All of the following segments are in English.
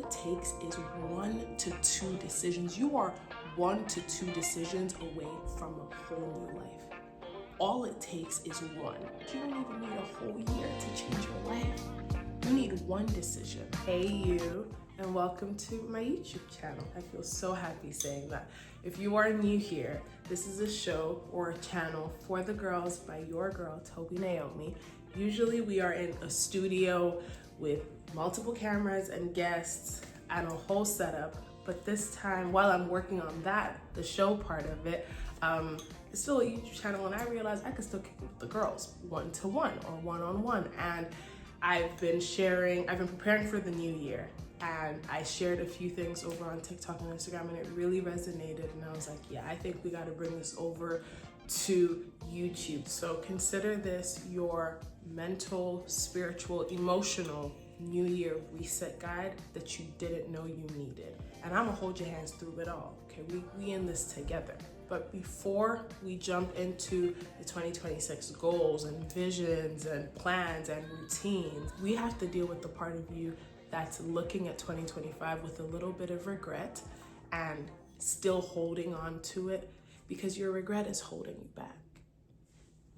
it takes is 1 to 2 decisions. You are 1 to 2 decisions away from a whole new life. All it takes is 1. You don't even need a whole year to change your life. You need 1 decision. Hey you, and welcome to my YouTube channel. I feel so happy saying that. If you are new here, this is a show or a channel for the girls by your girl, Toby Naomi. Usually we are in a studio with multiple cameras and guests and a whole setup. But this time, while I'm working on that, the show part of it, it's still a YouTube channel, and I realized I could still kick with the girls 1-to-1 or one-on-one. And I've been preparing for the new year, and I shared a few things over on TikTok and Instagram, and it really resonated. And I was like, yeah, I think we got to bring this over to YouTube. So consider this your mental, spiritual, emotional New Year reset guide that you didn't know you needed. And I'm gonna hold your hands through it all, okay? We in this together. But before we jump into the 2026 goals and visions and plans and routines, we have to deal with the part of you that's looking at 2025 with a little bit of regret and still holding on to it because your regret is holding you back.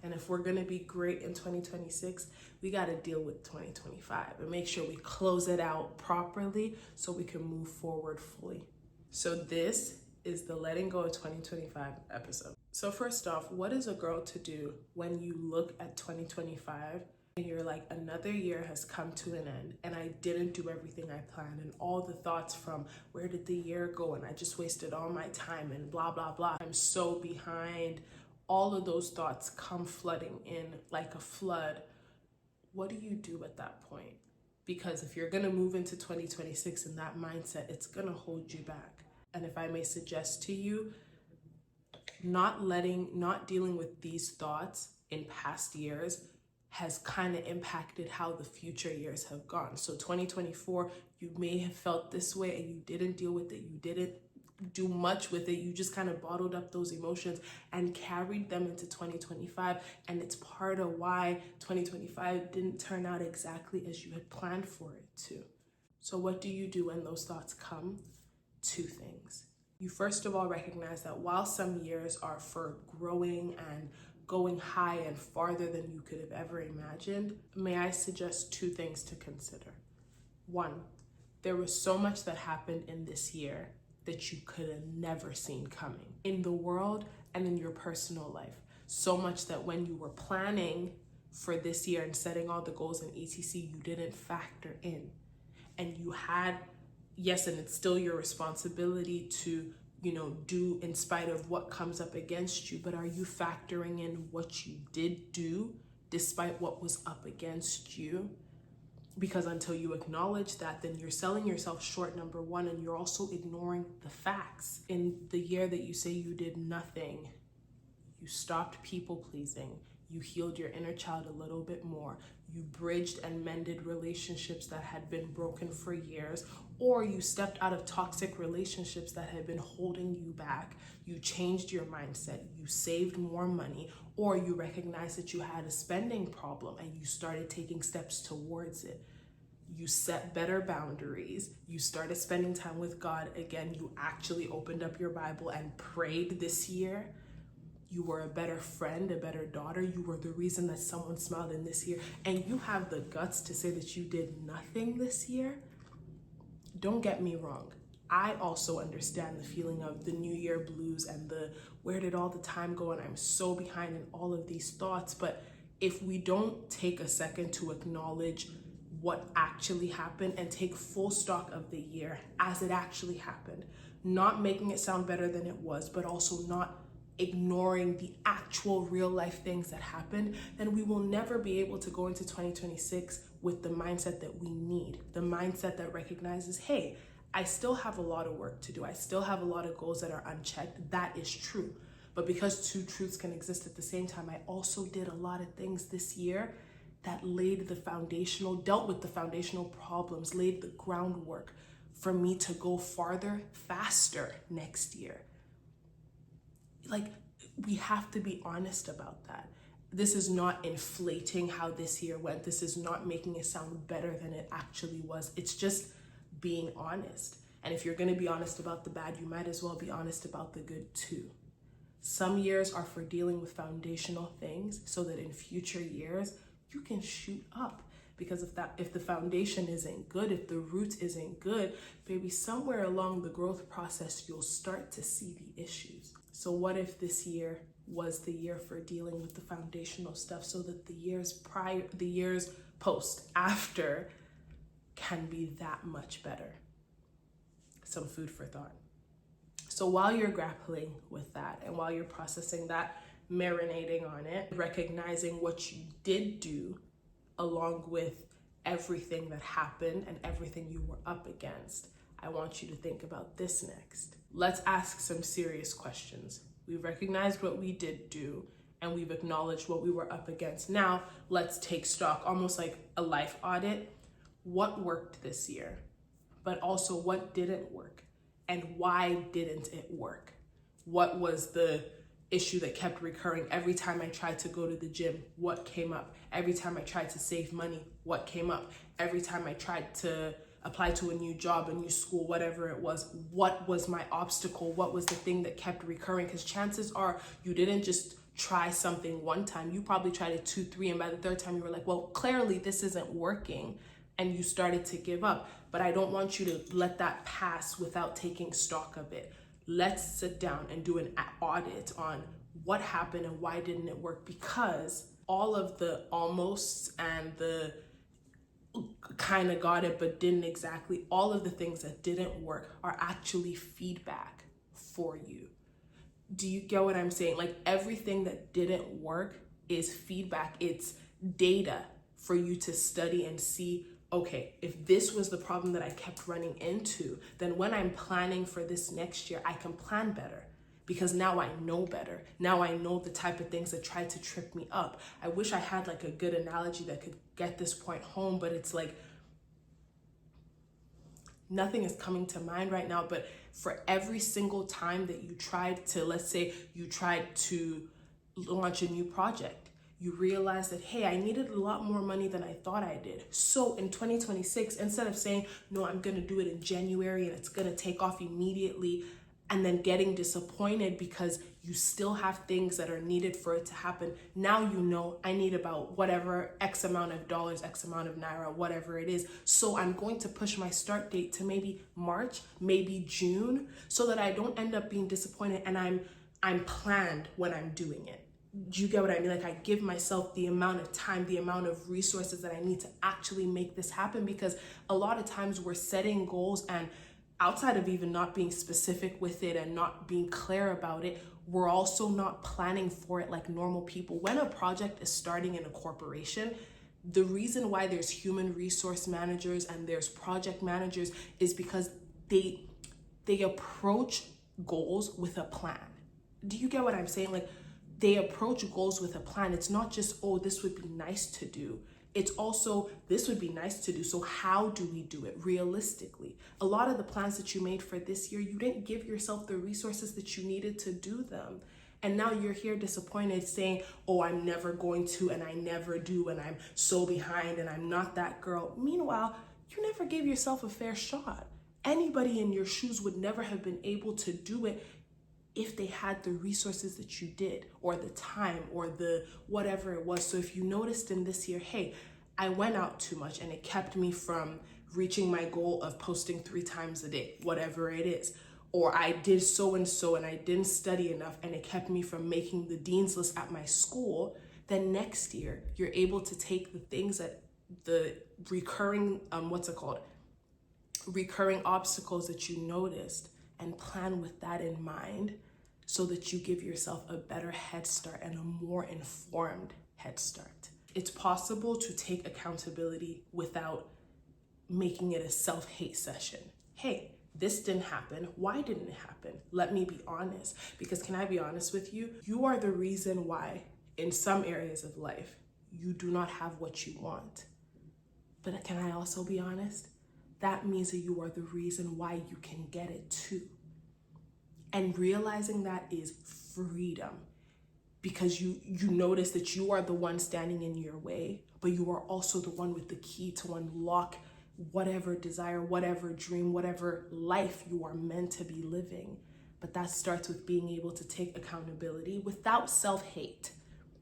And if we're gonna be great in 2026, we gotta deal with 2025 and make sure we close it out properly so we can move forward fully. So this is the Letting Go of 2025 episode. So first off, what is a girl to do when you look at 2025 and you're like, another year has come to an end and I didn't do everything I planned, and all the thoughts from where did the year go and I just wasted all my time and blah, blah, blah. I'm so behind. All of those thoughts come flooding in like a flood. What do you do at that point? Because if you're gonna move into 2026 in that mindset, it's gonna hold you back. And if I may suggest to you, not dealing with these thoughts in past years has kind of impacted how the future years have gone. So 2024, you may have felt this way and you didn't deal with it. You didn't do much with it. You just kind of bottled up those emotions and carried them into 2025. And it's part of why 2025 didn't turn out exactly as you had planned for it to. So what do you do when those thoughts come? 2 things. You first of all recognize that while some years are for growing and going high and farther than you could have ever imagined, may I suggest 2 things to consider. 1, there was so much that happened in this year that you could have never seen coming in the world and in your personal life. So much that when you were planning for this year and setting all the goals in ETC, you didn't factor in. And you had, yes, and it's still your responsibility to, do in spite of what comes up against you, but are you factoring in what you did do despite what was up against you? Because until you acknowledge that, then you're selling yourself short, number 1, and you're also ignoring the facts. In the year that you say you did nothing, you stopped people pleasing, you healed your inner child a little bit more, you bridged and mended relationships that had been broken for years, or you stepped out of toxic relationships that had been holding you back. You changed your mindset, you saved more money, or you recognized that you had a spending problem and you started taking steps towards it. You set better boundaries, you started spending time with God again, you actually opened up your Bible and prayed this year. You were a better friend, a better daughter. You were the reason that someone smiled in this year. And you have the guts to say that you did nothing this year. Don't get me wrong. I also understand the feeling of the New Year blues and the where did all the time go and I'm so behind in all of these thoughts. But if we don't take a second to acknowledge what actually happened and take full stock of the year as it actually happened, not making it sound better than it was, but also not ignoring the actual real life things that happened, then we will never be able to go into 2026 with the mindset that we need, the mindset that recognizes, hey, I still have a lot of work to do. I still have a lot of goals that are unchecked. That is true. But because 2 truths can exist at the same time, I also did a lot of things this year that dealt with the foundational problems, laid the groundwork for me to go farther, faster next year. We have to be honest about that. This is not inflating how this year went. This is not making it sound better than it actually was. It's just being honest. And if you're going to be honest about the bad, you might as well be honest about the good too. Some years are for dealing with foundational things so that in future years you can shoot up. Because if the foundation isn't good, if the root isn't good, maybe somewhere along the growth process you'll start to see the issues. So what if this year was the year for dealing with the foundational stuff so that the years after can be that much better? Some food for thought. So while you're grappling with that and while you're processing that, marinating on it, recognizing what you did do along with everything that happened and everything you were up against, I want you to think about this next. Let's ask some serious questions. We've recognized what we did do and we've acknowledged what we were up against. Now let's take stock, almost like a life audit. What worked this year? But also what didn't work? And why didn't it work? What was the issue that kept recurring? Every time I tried to go to the gym, what came up? Every time I tried to save money, what came up? Every time I tried to apply to a new job, a new school, whatever it was, what was my obstacle? What was the thing that kept recurring? Because chances are you didn't just try something one time. You probably tried it 2, 3, and by the third time you were like, well, clearly this isn't working. And you started to give up. But I don't want you to let that pass without taking stock of it. Let's sit down and do an audit on what happened and why didn't it work, because all of the almosts and the kind of got it but didn't exactly, all of the things that didn't work are actually feedback for you. Do you get what I'm saying? Like everything that didn't work is feedback. It's data for you to study and see, okay, if this was the problem that I kept running into, then when I'm planning for this next year, I can plan better because now I know better. Now I know the type of things that tried to trip me up. I wish I had like a good analogy that could get this point home, but it's like, nothing is coming to mind right now. But for every single time that you tried to, let's say you tried to launch a new project, you realize that, hey, I needed a lot more money than I thought I did. So in 2026, instead of saying, no, I'm gonna do it in January and it's gonna take off immediately, and then getting disappointed because you still have things that are needed for it to happen. Now you know I need about whatever X amount of dollars, X amount of naira, whatever it is. So I'm going to push my start date to maybe March, maybe June, so that I don't end up being disappointed and I'm planned when I'm doing it. Do you get what I mean? Like I give myself the amount of time, the amount of resources that I need to actually make this happen, because a lot of times we're setting goals and outside of even not being specific with it and not being clear about it, we're also not planning for it like normal people. When a project is starting in a corporation, the reason why there's human resource managers and there's project managers is because they approach goals with a plan. Do you get what I'm saying? Like they approach goals with a plan. It's not just, oh, this would be nice to do. It's also, this would be nice to do. So how do we do it realistically? A lot of the plans that you made for this year, you didn't give yourself the resources that you needed to do them. And now you're here disappointed saying, oh, I'm never going to, and I never do, and I'm so behind, and I'm not that girl. Meanwhile, you never gave yourself a fair shot. Anybody in your shoes would never have been able to do it if they had the resources that you did, or the time, or the whatever it was. So if you noticed in this year, hey, I went out too much and it kept me from reaching my goal of posting 3 times a day, whatever it is, or I did so and so and I didn't study enough and it kept me from making the dean's list at my school, then next year you're able to take the things that the recurring, recurring obstacles that you noticed and plan with that in mind, so that you give yourself a better head start and a more informed head start. It's possible to take accountability without making it a self-hate session. Hey, this didn't happen. Why didn't it happen? Let me be honest. Because can I be honest with you? You are the reason why in some areas of life, you do not have what you want. But can I also be honest? That means that you are the reason why you can get it too. And realizing that is freedom, because you notice that you are the one standing in your way, but you are also the one with the key to unlock whatever desire, whatever dream, whatever life you are meant to be living. But that starts with being able to take accountability without self-hate,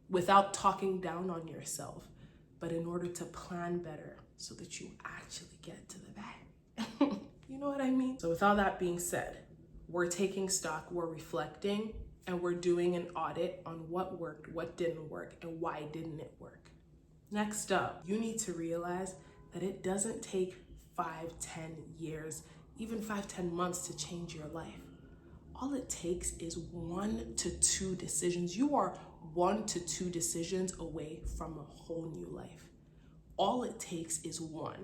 without talking down on yourself, but in order to plan better so that you actually get to the bag. You know what I mean? So with all that being said, we're taking stock, we're reflecting, and we're doing an audit on what worked, what didn't work, and why didn't it work. Next up, you need to realize that it doesn't take 5, 10 years, even 5, 10 months to change your life. All it takes is 1 to 2 decisions. You are 1 to 2 decisions away from a whole new life. All it takes is 1.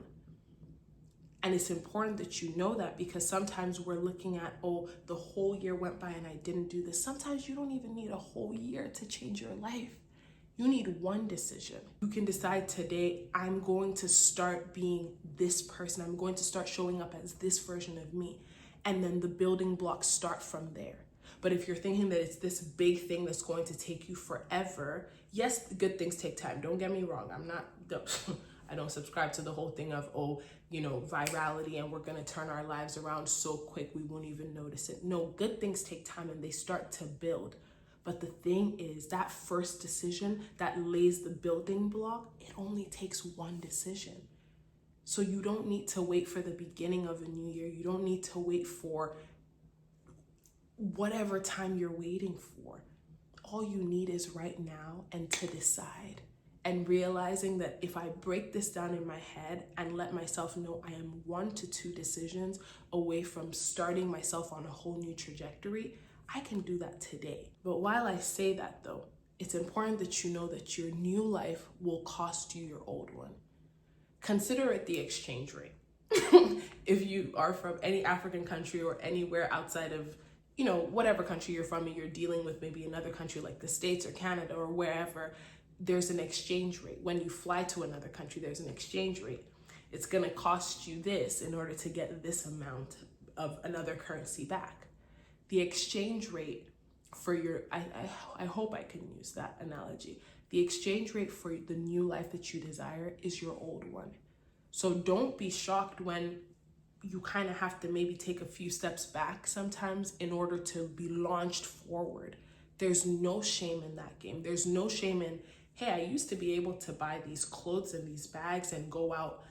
And it's important that you know that, because sometimes we're looking at, oh, the whole year went by and I didn't do this. Sometimes you don't even need a whole year to change your life. You need 1 decision. You can decide today, I'm going to start being this person. I'm going to start showing up as this version of me. And then the building blocks start from there. But if you're thinking that it's this big thing that's going to take you forever, yes, good things take time. Don't get me wrong. I don't subscribe to the whole thing of, virality and we're going to turn our lives around so quick we won't even notice it. No, good things take time and they start to build. But the thing is, that first decision that lays the building block, it only takes 1 decision. So you don't need to wait for the beginning of a new year. You don't need to wait for whatever time you're waiting for. All you need is right now and to decide. And realizing that if I break this down in my head and let myself know I am 1 to 2 decisions away from starting myself on a whole new trajectory, I can do that today. But while I say that though, it's important that you know that your new life will cost you your old one. Consider it the exchange rate. If you are from any African country or anywhere outside of, whatever country you're from and you're dealing with maybe another country like the States or Canada or wherever, there's an exchange rate. When you fly to another country, there's an exchange rate. It's gonna cost you this in order to get this amount of another currency back. The exchange rate for I hope I can use that analogy. The exchange rate for the new life that you desire is your old one. So don't be shocked when you kind of have to maybe take a few steps back sometimes in order to be launched forward. There's no shame in that game. There's no shame in, hey, I used to be able to buy these clothes and these bags and go out,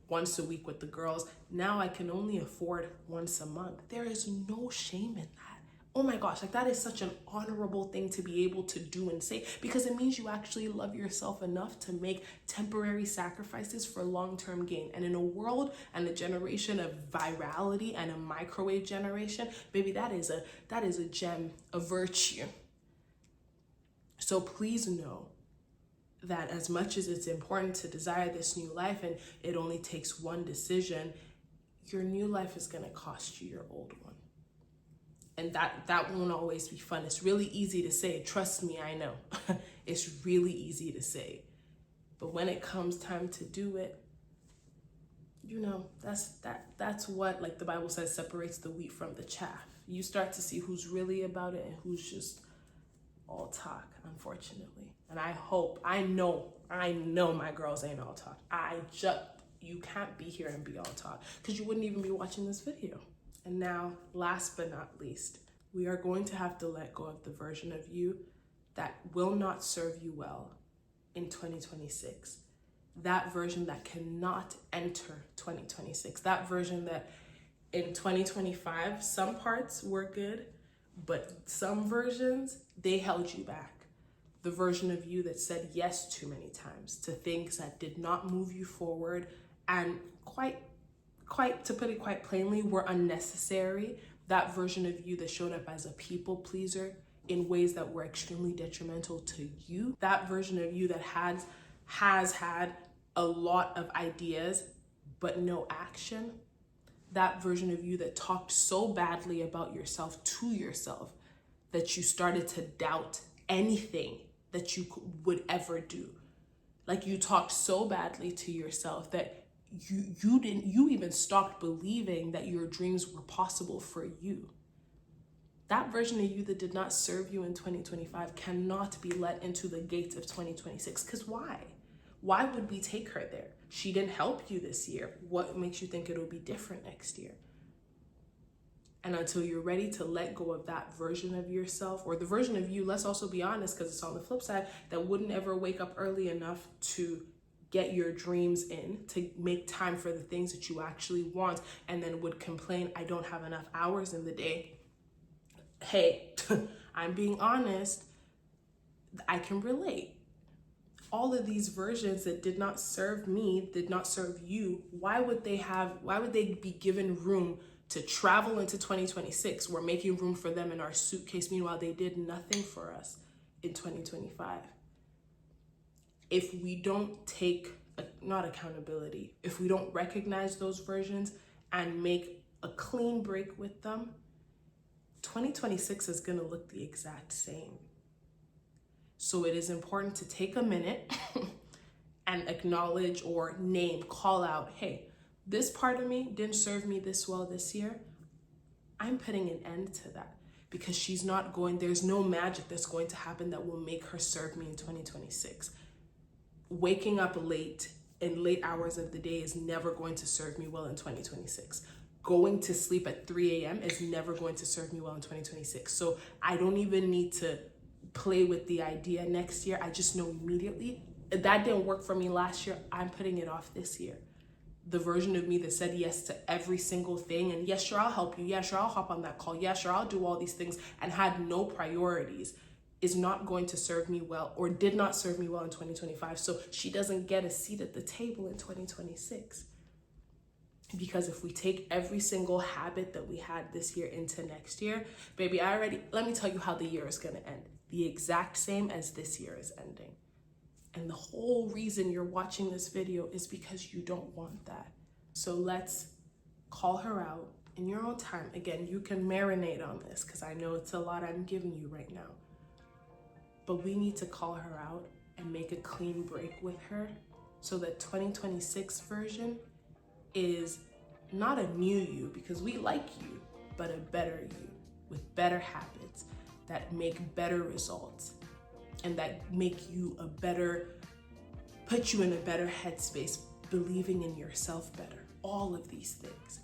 once a week with the girls. Now I can only afford once a month. There is no shame in that. Oh my gosh, that is such an honorable thing to be able to do and say, because it means you actually love yourself enough to make temporary sacrifices for long-term gain. And in a world and a generation of virality and a microwave generation, baby, that is a gem, a virtue. So please know that as much as it's important to desire this new life and it only takes 1 decision, your new life is going to cost you your old one. And that won't always be fun. It's really easy to say. Trust me, I know. It's really easy to say. But when it comes time to do it, that's what, like the Bible says, separates the wheat from the chaff. You start to see who's really about it and who's just all talk, unfortunately. And I know my girls ain't all talk. You can't be here and be all talk because you wouldn't even be watching this video. And now, last but not least, we are going to have to let go of the version of you that will not serve you well in 2026. That version that cannot enter 2026. That version that in 2025, some parts were good, but some versions, they held you back. The version of you that said yes too many times to things that did not move you forward and to put it quite plainly, were unnecessary. That version of you that showed up as a people pleaser in ways that were extremely detrimental to you. That version of you that has had a lot of ideas, but no action. That version of you that talked so badly about yourself to yourself that you started to doubt anything that you would ever do. Like you talked so badly to yourself that you even stopped believing that your dreams were possible for you. That version of you that did not serve you in 2025 cannot be let into the gates of 2026. Because why? Why would we take her there? She didn't help you this year. What makes you think it'll be different next year? And until you're ready to let go of that version of yourself, or the version of you, let's also be honest, because it's on the flip side, that wouldn't ever wake up early enough to get your dreams in, to make time for the things that you actually want, and then would complain, I don't have enough hours in the day. Hey, I'm being honest, I can relate. All of these versions that did not serve me, did not serve you, why would they be given room to travel into 2026? We're making room for them in our suitcase. Meanwhile, they did nothing for us in 2025. If we don't take, not accountability, if we don't recognize those versions and make a clean break with them, 2026 is going to look the exact same. So it is important to take a minute and acknowledge or name, call out, hey, this part of me didn't serve me this well this year. I'm putting an end to that, because there's no magic that's going to happen that will make her serve me in 2026. Waking up late in late hours of the day is never going to serve me well in 2026. Going to sleep at 3 a.m. is never going to serve me well in 2026. So I don't even need to play with the idea next year. I just know immediately that didn't work for me last year. I'm putting it off this year. The version of me that said yes to every single thing, and yes, sure, I'll help you. Yeah, sure, I'll hop on that call. Yeah, sure, I'll do all these things, and had no priorities, is not going to serve me well, or did not serve me well in 2025. So she doesn't get a seat at the table in 2026. Because if we take every single habit that we had this year into next year, baby, let me tell you how the year is going to end. The exact same as this year is ending. And the whole reason you're watching this video is because you don't want that. So let's call her out in your own time. Again, you can marinate on this, because I know it's a lot I'm giving you right now. But we need to call her out and make a clean break with her, so that 2026 version is not a new you, because we like you, but a better you with better habits that make better results and that make you put you in a better headspace, believing in yourself better. All of these things.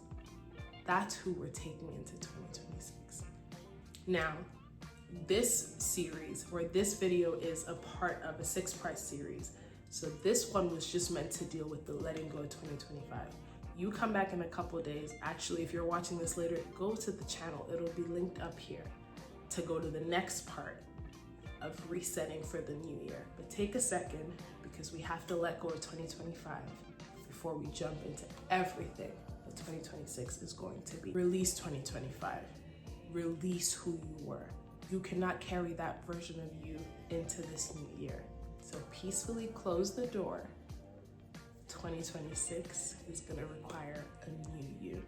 That's who we're taking into 2026. Now, this series, or this video, is a part of a 6-part series. So this one was just meant to deal with the letting go of 2025. You come back in a couple of days. Actually, if you're watching this later, go to the channel. It'll be linked up here to go to the next part of resetting for the new year. But take a second, because we have to let go of 2025 before we jump into everything that 2026 is going to be. Release 2025. Release who you were. You cannot carry that version of you into this new year. So peacefully close the door. 2026 is going to require a new you.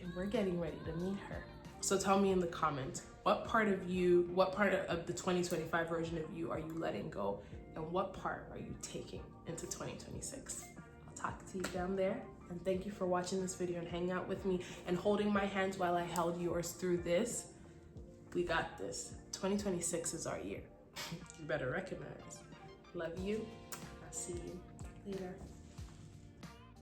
And we're getting ready to meet her. So tell me in the comments, what part of the 2025 version of you are you letting go? And what part are you taking into 2026? I'll talk to you down there. And thank you for watching this video and hanging out with me and holding my hands while I held yours through this. We got this. 2026 is our year. You better recognize. Love you. I'll see you later.